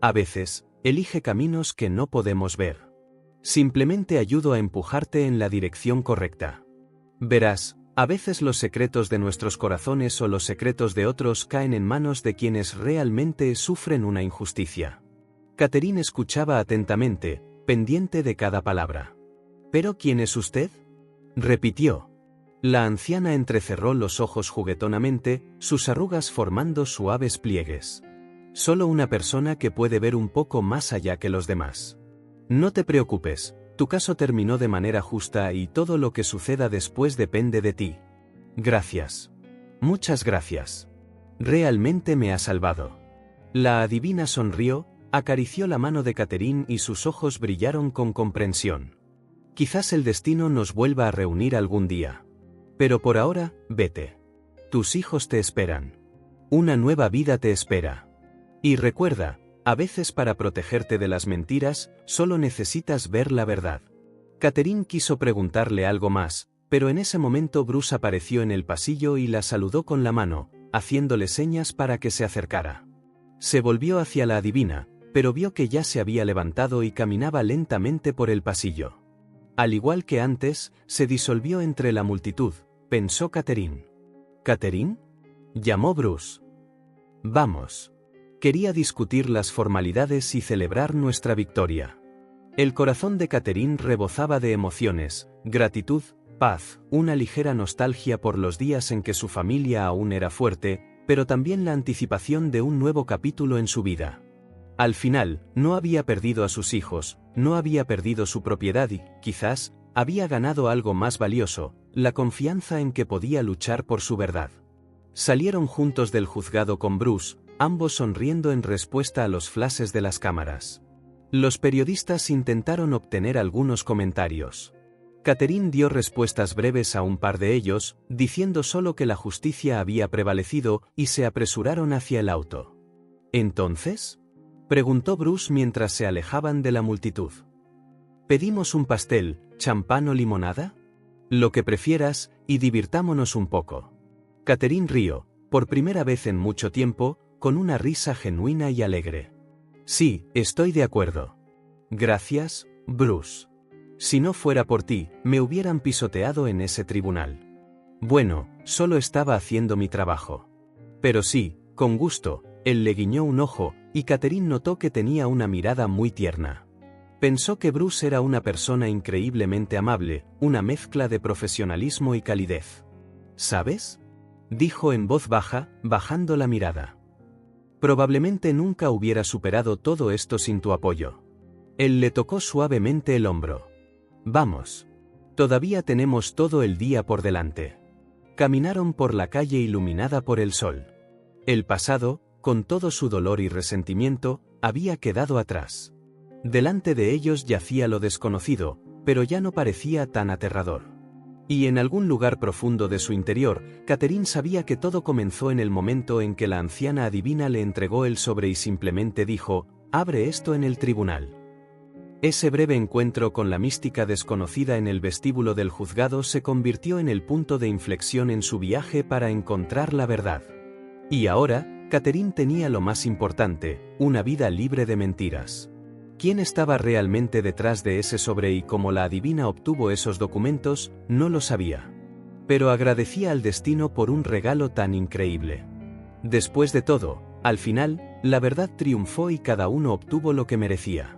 A veces, elige caminos que no podemos ver. Simplemente ayudo a empujarte en la dirección correcta. Verás, a veces los secretos de nuestros corazones o los secretos de otros caen en manos de quienes realmente sufren una injusticia». Catherine escuchaba atentamente, pendiente de cada palabra. «¿Pero quién es usted?», repitió. La anciana entrecerró los ojos juguetonamente, sus arrugas formando suaves pliegues. «Solo una persona que puede ver un poco más allá que los demás. No te preocupes, tu caso terminó de manera justa y todo lo que suceda después depende de ti. Gracias. Muchas gracias. Realmente me has salvado». La adivina sonrió, acarició la mano de Catherine y sus ojos brillaron con comprensión. «Quizás el destino nos vuelva a reunir algún día. Pero por ahora, vete. Tus hijos te esperan. Una nueva vida te espera. Y recuerda, a veces para protegerte de las mentiras, solo necesitas ver la verdad». Catherine quiso preguntarle algo más, pero en ese momento Bruce apareció en el pasillo y la saludó con la mano, haciéndole señas para que se acercara. Se volvió hacia la adivina, pero vio que ya se había levantado y caminaba lentamente por el pasillo. Al igual que antes, se disolvió entre la multitud, pensó Catherine. «¿Catherine?», llamó Bruce. «Vamos». Quería discutir las formalidades y celebrar nuestra victoria. El corazón de Catherine rebosaba de emociones, gratitud, paz, una ligera nostalgia por los días en que su familia aún era fuerte, pero también la anticipación de un nuevo capítulo en su vida. Al final, no había perdido a sus hijos, no había perdido su propiedad y, quizás, había ganado algo más valioso, la confianza en que podía luchar por su verdad. Salieron juntos del juzgado con Bruce, ambos sonriendo en respuesta a los flashes de las cámaras. Los periodistas intentaron obtener algunos comentarios. Catherine dio respuestas breves a un par de ellos, diciendo solo que la justicia había prevalecido, y se apresuraron hacia el auto. ¿Entonces?, preguntó Bruce mientras se alejaban de la multitud. «Pedimos un pastel, champán o limonada? Lo que prefieras, y divirtámonos un poco». Catherine rió, por primera vez en mucho tiempo, con una risa genuina y alegre. «Sí, estoy de acuerdo. Gracias, Bruce. Si no fuera por ti, me hubieran pisoteado en ese tribunal. Bueno, solo estaba haciendo mi trabajo». «Pero sí, con gusto». Él le guiñó un ojo, y Catherine notó que tenía una mirada muy tierna. Pensó que Bruce era una persona increíblemente amable, una mezcla de profesionalismo y calidez. «¿Sabes?», dijo en voz baja, bajando la mirada. «Probablemente nunca hubiera superado todo esto sin tu apoyo». Él le tocó suavemente el hombro. «Vamos. Todavía tenemos todo el día por delante». Caminaron por la calle iluminada por el sol. El pasado, con todo su dolor y resentimiento, había quedado atrás. Delante de ellos yacía lo desconocido, pero ya no parecía tan aterrador. Y en algún lugar profundo de su interior, Catherine sabía que todo comenzó en el momento en que la anciana adivina le entregó el sobre y simplemente dijo: «Abre esto en el tribunal». Ese breve encuentro con la mística desconocida en el vestíbulo del juzgado se convirtió en el punto de inflexión en su viaje para encontrar la verdad. Y ahora, Catherine tenía lo más importante, una vida libre de mentiras. ¿Quién estaba realmente detrás de ese sobre y cómo la adivina obtuvo esos documentos? No lo sabía. Pero agradecía al destino por un regalo tan increíble. Después de todo, al final, la verdad triunfó y cada uno obtuvo lo que merecía.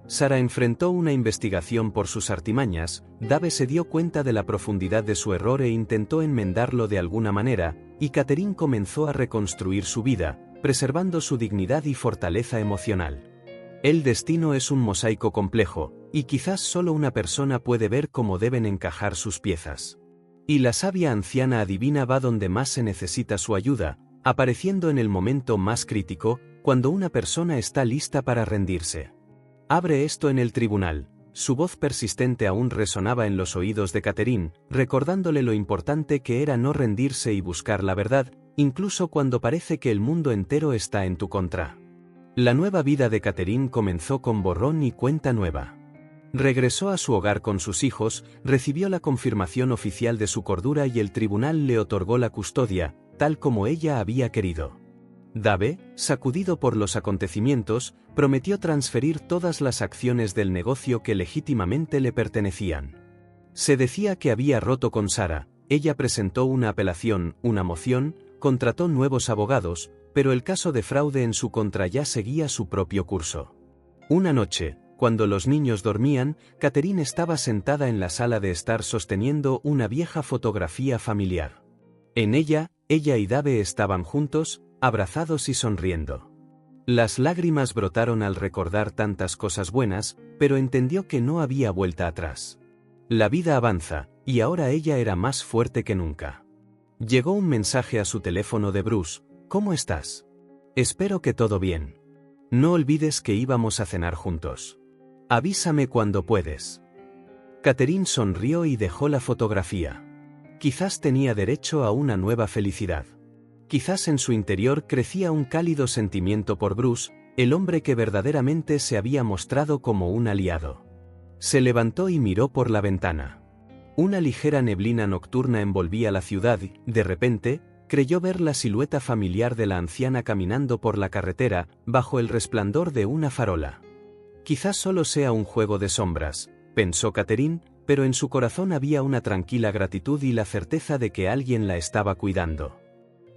Sarah enfrentó una investigación por sus artimañas, Dave se dio cuenta de la profundidad de su error e intentó enmendarlo de alguna manera, y Catherine comenzó a reconstruir su vida, preservando su dignidad y fortaleza emocional. El destino es un mosaico complejo, y quizás solo una persona puede ver cómo deben encajar sus piezas. Y la sabia anciana adivina va donde más se necesita su ayuda, apareciendo en el momento más crítico, cuando una persona está lista para rendirse. «Abre esto en el tribunal». Su voz persistente aún resonaba en los oídos de Catherine, recordándole lo importante que era no rendirse y buscar la verdad, incluso cuando parece que el mundo entero está en tu contra. La nueva vida de Catherine comenzó con borrón y cuenta nueva. Regresó a su hogar con sus hijos, recibió la confirmación oficial de su cordura y el tribunal le otorgó la custodia, tal como ella había querido. Dave, sacudido por los acontecimientos, prometió transferir todas las acciones del negocio que legítimamente le pertenecían. Se decía que había roto con Sarah, ella presentó una apelación, una moción, contrató nuevos abogados, pero el caso de fraude en su contra ya seguía su propio curso. Una noche, cuando los niños dormían, Catherine estaba sentada en la sala de estar sosteniendo una vieja fotografía familiar. En ella y Dave estaban juntos, abrazados y sonriendo. Las lágrimas brotaron al recordar tantas cosas buenas, pero entendió que no había vuelta atrás. La vida avanza, y ahora ella era más fuerte que nunca. Llegó un mensaje a su teléfono de Bruce: «¿Cómo estás? Espero que todo bien. No olvides que íbamos a cenar juntos. Avísame cuando puedes». Catherine sonrió y dejó la fotografía. Quizás tenía derecho a una nueva felicidad. Quizás en su interior crecía un cálido sentimiento por Bruce, el hombre que verdaderamente se había mostrado como un aliado. Se levantó y miró por la ventana. Una ligera neblina nocturna envolvía la ciudad y, de repente, creyó ver la silueta familiar de la anciana caminando por la carretera, bajo el resplandor de una farola. Quizás solo sea un juego de sombras, pensó Catherine, pero en su corazón había una tranquila gratitud y la certeza de que alguien la estaba cuidando.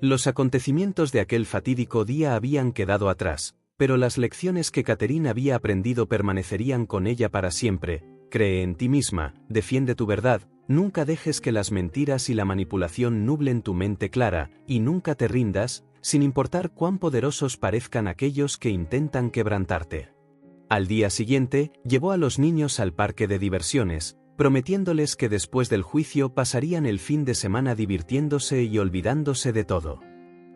Los acontecimientos de aquel fatídico día habían quedado atrás, pero las lecciones que Catherine había aprendido permanecerían con ella para siempre. Cree en ti misma, defiende tu verdad, nunca dejes que las mentiras y la manipulación nublen tu mente clara, y nunca te rindas, sin importar cuán poderosos parezcan aquellos que intentan quebrantarte. Al día siguiente, llevó a los niños al parque de diversiones, prometiéndoles que después del juicio pasarían el fin de semana divirtiéndose y olvidándose de todo.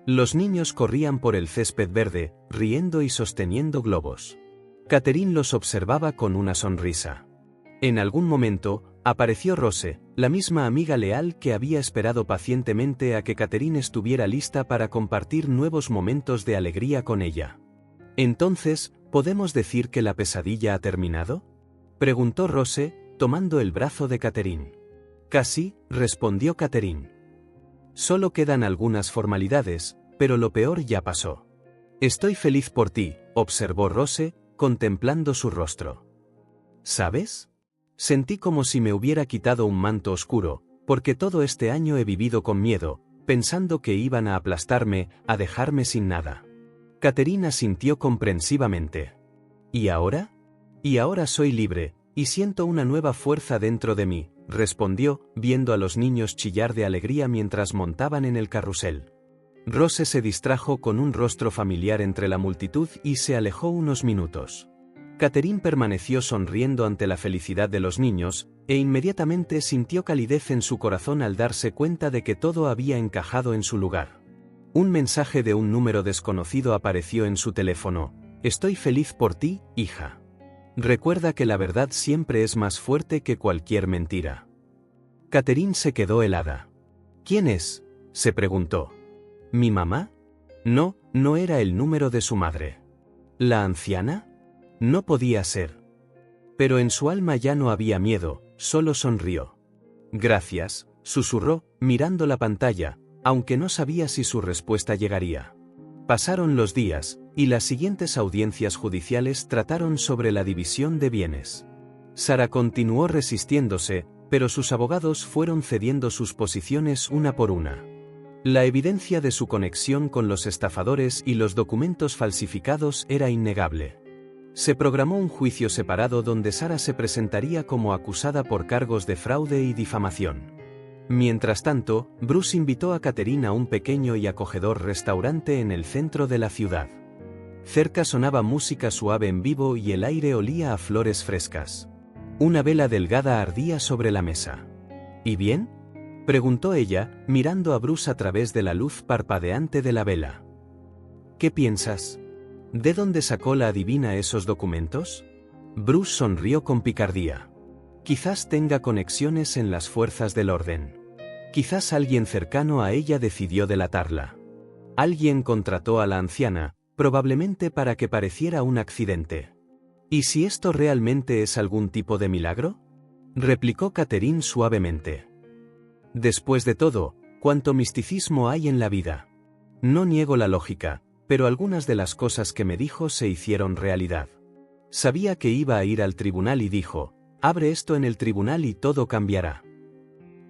Los niños corrían por el césped verde, riendo y sosteniendo globos. Catherine los observaba con una sonrisa. En algún momento, apareció Rose, la misma amiga leal que había esperado pacientemente a que Catherine estuviera lista para compartir nuevos momentos de alegría con ella. «Entonces, ¿podemos decir que la pesadilla ha terminado?», preguntó Rose, tomando el brazo de Catherine. «Casi», respondió Catherine. «Solo quedan algunas formalidades, pero lo peor ya pasó». «Estoy feliz por ti», observó Rose, contemplando su rostro. «¿Sabes? Sentí como si me hubiera quitado un manto oscuro, porque todo este año he vivido con miedo, pensando que iban a aplastarme, a dejarme sin nada». Catherine asintió comprensivamente. «¿Y ahora? Y ahora soy libre, y siento una nueva fuerza dentro de mí», respondió, viendo a los niños chillar de alegría mientras montaban en el carrusel. Rose se distrajo con un rostro familiar entre la multitud y se alejó unos minutos. Catherine permaneció sonriendo ante la felicidad de los niños, e inmediatamente sintió calidez en su corazón al darse cuenta de que todo había encajado en su lugar. Un mensaje de un número desconocido apareció en su teléfono. «Estoy feliz por ti, hija. Recuerda que la verdad siempre es más fuerte que cualquier mentira». Catherine se quedó helada. «¿Quién es?», se preguntó. «¿Mi mamá?». No, no era el número de su madre. ¿La anciana? No podía ser. Pero en su alma ya no había miedo, solo sonrió. «Gracias», susurró, mirando la pantalla, aunque no sabía si su respuesta llegaría. Pasaron los días, y las siguientes audiencias judiciales trataron sobre la división de bienes. Sara continuó resistiéndose, pero sus abogados fueron cediendo sus posiciones una por una. La evidencia de su conexión con los estafadores y los documentos falsificados era innegable. Se programó un juicio separado donde Sara se presentaría como acusada por cargos de fraude y difamación. Mientras tanto, Bruce invitó a Catherine a un pequeño y acogedor restaurante en el centro de la ciudad. Cerca sonaba música suave en vivo y el aire olía a flores frescas. Una vela delgada ardía sobre la mesa. ¿Y bien?, preguntó ella, mirando a Bruce a través de la luz parpadeante de la vela. «¿Qué piensas? ¿De dónde sacó la adivina esos documentos?». Bruce sonrió con picardía. «Quizás tenga conexiones en las fuerzas del orden. Quizás alguien cercano a ella decidió delatarla. Alguien contrató a la anciana, probablemente para que pareciera un accidente». «¿Y si esto realmente es algún tipo de milagro?», replicó Catherine suavemente. «Después de todo, ¿cuánto misticismo hay en la vida? No niego la lógica, pero algunas de las cosas que me dijo se hicieron realidad. Sabía que iba a ir al tribunal y dijo, abre esto en el tribunal y todo cambiará.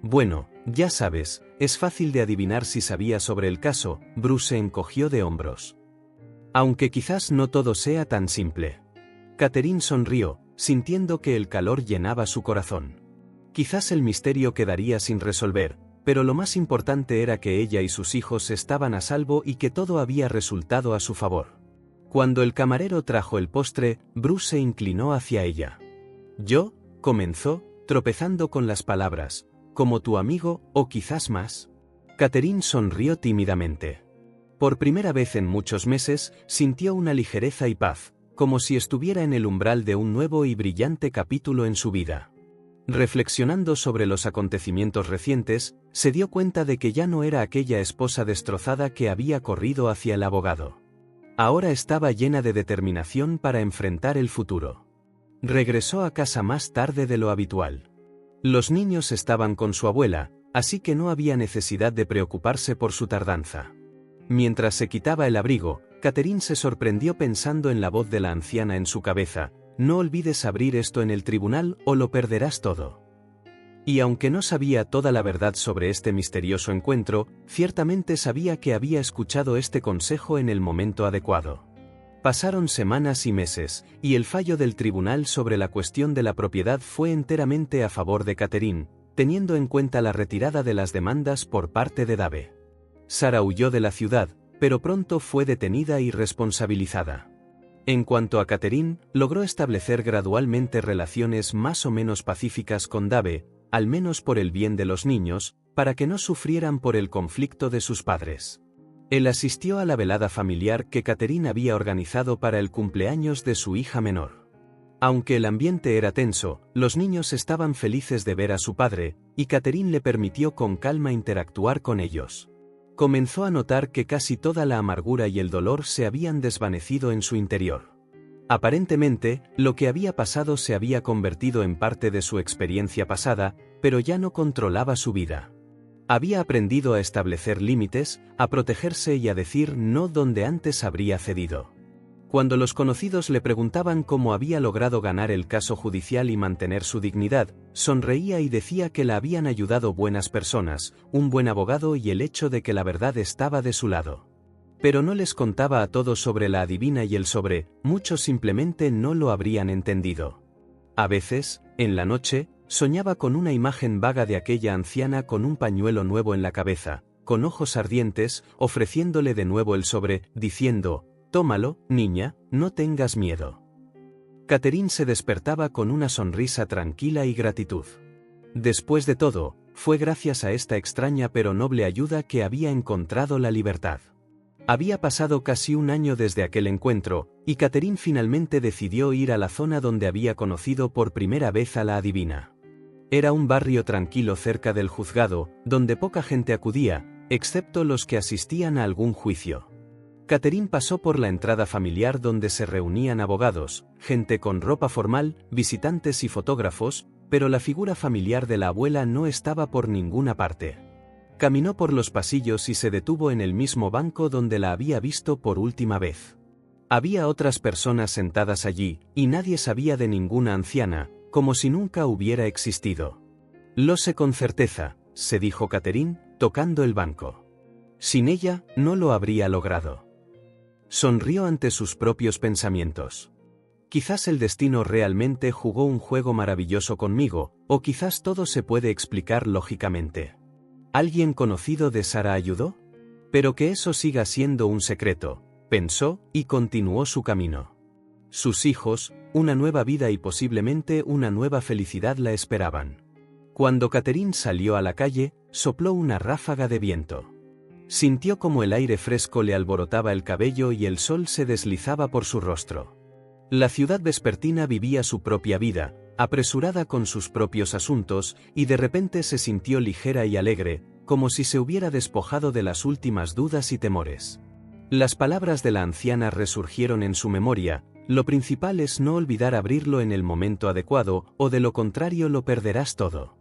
Bueno, ya sabes, es fácil de adivinar si sabía sobre el caso», Bruce se encogió de hombros. «Aunque quizás no todo sea tan simple». Catherine sonrió, sintiendo que el calor llenaba su corazón. Quizás el misterio quedaría sin resolver, pero lo más importante era que ella y sus hijos estaban a salvo y que todo había resultado a su favor. Cuando el camarero trajo el postre, Bruce se inclinó hacia ella. «Yo», comenzó, tropezando con las palabras, «como tu amigo, o quizás más». Catherine sonrió tímidamente. Por primera vez en muchos meses, sintió una ligereza y paz, como si estuviera en el umbral de un nuevo y brillante capítulo en su vida. Reflexionando sobre los acontecimientos recientes, se dio cuenta de que ya no era aquella esposa destrozada que había corrido hacia el abogado. Ahora estaba llena de determinación para enfrentar el futuro. Regresó a casa más tarde de lo habitual. Los niños estaban con su abuela, así que no había necesidad de preocuparse por su tardanza. Mientras se quitaba el abrigo, Catherine se sorprendió pensando en la voz de la anciana en su cabeza: «No olvides abrir esto en el tribunal o lo perderás todo». Y aunque no sabía toda la verdad sobre este misterioso encuentro, ciertamente sabía que había escuchado este consejo en el momento adecuado. Pasaron semanas y meses, y el fallo del tribunal sobre la cuestión de la propiedad fue enteramente a favor de Catherine, teniendo en cuenta la retirada de las demandas por parte de Dave. Sara huyó de la ciudad, pero pronto fue detenida y responsabilizada. En cuanto a Catherine, logró establecer gradualmente relaciones más o menos pacíficas con Dave, al menos por el bien de los niños, para que no sufrieran por el conflicto de sus padres. Él asistió a la velada familiar que Catherine había organizado para el cumpleaños de su hija menor. Aunque el ambiente era tenso, los niños estaban felices de ver a su padre, y Catherine le permitió con calma interactuar con ellos. Comenzó a notar que casi toda la amargura y el dolor se habían desvanecido en su interior. Aparentemente, lo que había pasado se había convertido en parte de su experiencia pasada, pero ya no controlaba su vida. Había aprendido a establecer límites, a protegerse y a decir no donde antes habría cedido. Cuando los conocidos le preguntaban cómo había logrado ganar el caso judicial y mantener su dignidad, sonreía y decía que la habían ayudado buenas personas, un buen abogado y el hecho de que la verdad estaba de su lado. Pero no les contaba a todos sobre la adivina y el sobre, muchos simplemente no lo habrían entendido. A veces, en la noche, soñaba con una imagen vaga de aquella anciana con un pañuelo nuevo en la cabeza, con ojos ardientes, ofreciéndole de nuevo el sobre, diciendo: «Tómalo, niña, no tengas miedo». Catherine se despertaba con una sonrisa tranquila y gratitud. Después de todo, fue gracias a esta extraña pero noble ayuda que había encontrado la libertad. Había pasado casi un año desde aquel encuentro, y Catherine finalmente decidió ir a la zona donde había conocido por primera vez a la adivina. Era un barrio tranquilo cerca del juzgado, donde poca gente acudía, excepto los que asistían a algún juicio. Catherine pasó por la entrada familiar donde se reunían abogados, gente con ropa formal, visitantes y fotógrafos, pero la figura familiar de la abuela no estaba por ninguna parte. Caminó por los pasillos y se detuvo en el mismo banco donde la había visto por última vez. Había otras personas sentadas allí, y nadie sabía de ninguna anciana, como si nunca hubiera existido. «Lo sé con certeza», se dijo Catherine, tocando el banco. Sin ella, no lo habría logrado. Sonrió ante sus propios pensamientos. Quizás el destino realmente jugó un juego maravilloso conmigo, o quizás todo se puede explicar lógicamente. ¿Alguien conocido de Sara ayudó? Pero que eso siga siendo un secreto, pensó, y continuó su camino. Sus hijos, una nueva vida y posiblemente una nueva felicidad la esperaban. Cuando Catherine salió a la calle, sopló una ráfaga de viento. Sintió como el aire fresco le alborotaba el cabello y el sol se deslizaba por su rostro. La ciudad vespertina vivía su propia vida, apresurada con sus propios asuntos, y de repente se sintió ligera y alegre, como si se hubiera despojado de las últimas dudas y temores. Las palabras de la anciana resurgieron en su memoria: lo principal es no olvidar abrirlo en el momento adecuado, o de lo contrario lo perderás todo.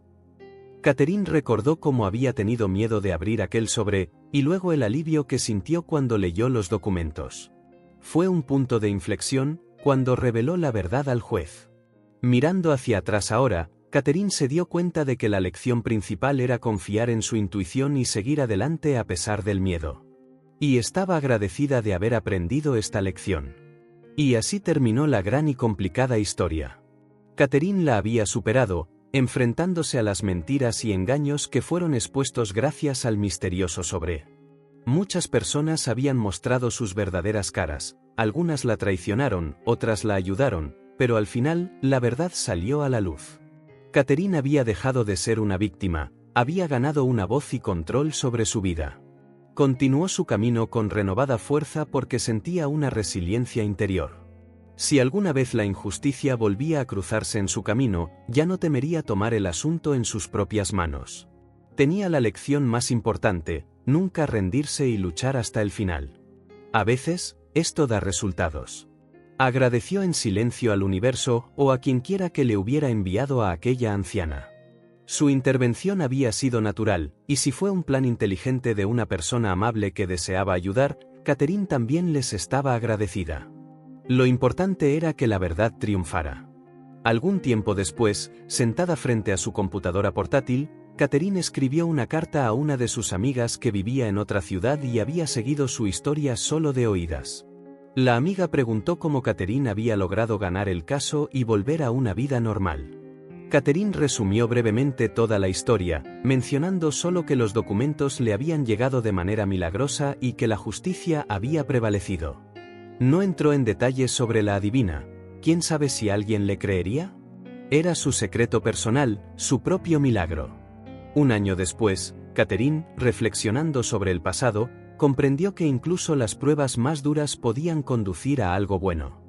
Catherine recordó cómo había tenido miedo de abrir aquel sobre, y luego el alivio que sintió cuando leyó los documentos. Fue un punto de inflexión, cuando reveló la verdad al juez. Mirando hacia atrás ahora, Catherine se dio cuenta de que la lección principal era confiar en su intuición y seguir adelante a pesar del miedo. Y estaba agradecida de haber aprendido esta lección. Y así terminó la gran y complicada historia. Catherine la había superado, enfrentándose a las mentiras y engaños que fueron expuestos gracias al misterioso sobre. Muchas personas habían mostrado sus verdaderas caras, algunas la traicionaron, otras la ayudaron, pero al final, la verdad salió a la luz. Catherine había dejado de ser una víctima, había ganado una voz y control sobre su vida. Continuó su camino con renovada fuerza porque sentía una resiliencia interior. Si alguna vez la injusticia volvía a cruzarse en su camino, ya no temería tomar el asunto en sus propias manos. Tenía la lección más importante: nunca rendirse y luchar hasta el final. A veces, esto da resultados. Agradeció en silencio al universo o a quienquiera que le hubiera enviado a aquella anciana. Su intervención había sido natural, y si fue un plan inteligente de una persona amable que deseaba ayudar, Catherine también les estaba agradecida. Lo importante era que la verdad triunfara. Algún tiempo después, sentada frente a su computadora portátil, Catherine escribió una carta a una de sus amigas que vivía en otra ciudad y había seguido su historia solo de oídas. La amiga preguntó cómo Catherine había logrado ganar el caso y volver a una vida normal. Catherine resumió brevemente toda la historia, mencionando solo que los documentos le habían llegado de manera milagrosa y que la justicia había prevalecido. No entró en detalles sobre la adivina. ¿Quién sabe si alguien le creería? Era su secreto personal, su propio milagro. Un año después, Catherine, reflexionando sobre el pasado, comprendió que incluso las pruebas más duras podían conducir a algo bueno.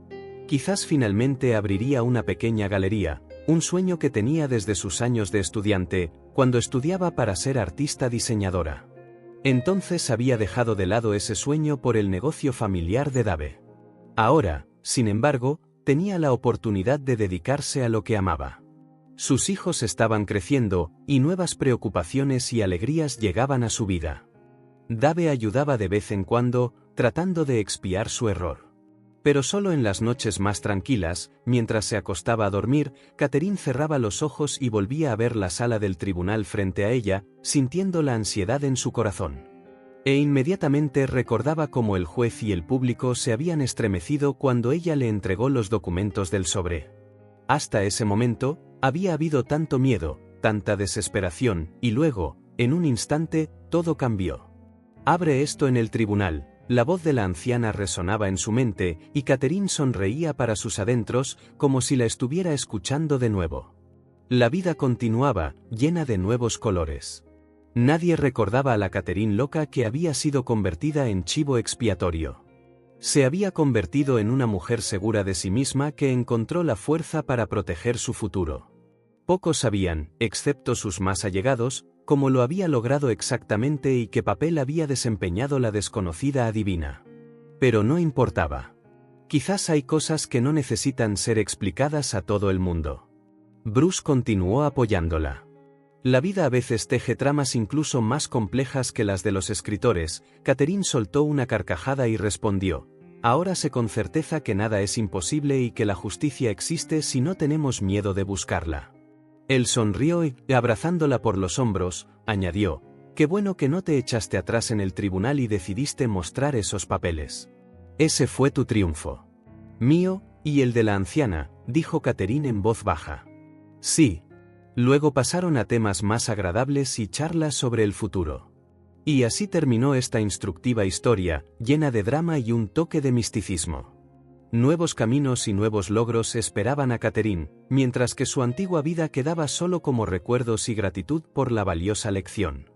Quizás finalmente abriría una pequeña galería, un sueño que tenía desde sus años de estudiante, cuando estudiaba para ser artista diseñadora. Entonces había dejado de lado ese sueño por el negocio familiar de Dave. Ahora, sin embargo, tenía la oportunidad de dedicarse a lo que amaba. Sus hijos estaban creciendo, y nuevas preocupaciones y alegrías llegaban a su vida. Dave ayudaba de vez en cuando, tratando de expiar su error. Pero solo en las noches más tranquilas, mientras se acostaba a dormir, Catherine cerraba los ojos y volvía a ver la sala del tribunal frente a ella, sintiendo la ansiedad en su corazón. E inmediatamente recordaba cómo el juez y el público se habían estremecido cuando ella le entregó los documentos del sobre. Hasta ese momento, había habido tanto miedo, tanta desesperación, y luego, en un instante, todo cambió. «Abre esto en el tribunal». La voz de la anciana resonaba en su mente, y Catherine sonreía para sus adentros, como si la estuviera escuchando de nuevo. La vida continuaba, llena de nuevos colores. Nadie recordaba a la Catherine loca que había sido convertida en chivo expiatorio. Se había convertido en una mujer segura de sí misma que encontró la fuerza para proteger su futuro. Pocos sabían, excepto sus más allegados, cómo lo había logrado exactamente y qué papel había desempeñado la desconocida adivina. Pero no importaba. Quizás hay cosas que no necesitan ser explicadas a todo el mundo. Bruce continuó apoyándola. La vida a veces teje tramas incluso más complejas que las de los escritores. Catherine soltó una carcajada y respondió: «Ahora sé con certeza que nada es imposible y que la justicia existe si no tenemos miedo de buscarla». Él sonrió y, abrazándola por los hombros, añadió: «Qué bueno que no te echaste atrás en el tribunal y decidiste mostrar esos papeles. Ese fue tu triunfo. Mío, y el de la anciana», dijo Catherine en voz baja. «Sí». Luego pasaron a temas más agradables y charlas sobre el futuro. Y así terminó esta instructiva historia, llena de drama y un toque de misticismo. Nuevos caminos y nuevos logros esperaban a Catherine, mientras que su antigua vida quedaba solo como recuerdos y gratitud por la valiosa lección.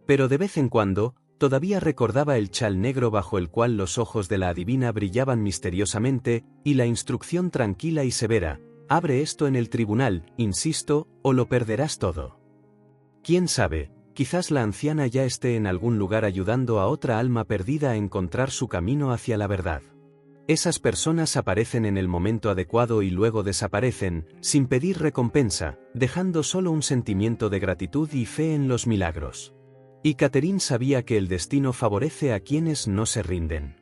Pero de vez en cuando, todavía recordaba el chal negro bajo el cual los ojos de la adivina brillaban misteriosamente, y la instrucción tranquila y severa: «Abre esto en el tribunal, insisto, o lo perderás todo». Quién sabe, quizás la anciana ya esté en algún lugar ayudando a otra alma perdida a encontrar su camino hacia la verdad. Esas personas aparecen en el momento adecuado y luego desaparecen, sin pedir recompensa, dejando solo un sentimiento de gratitud y fe en los milagros. Y Catherine sabía que el destino favorece a quienes no se rinden.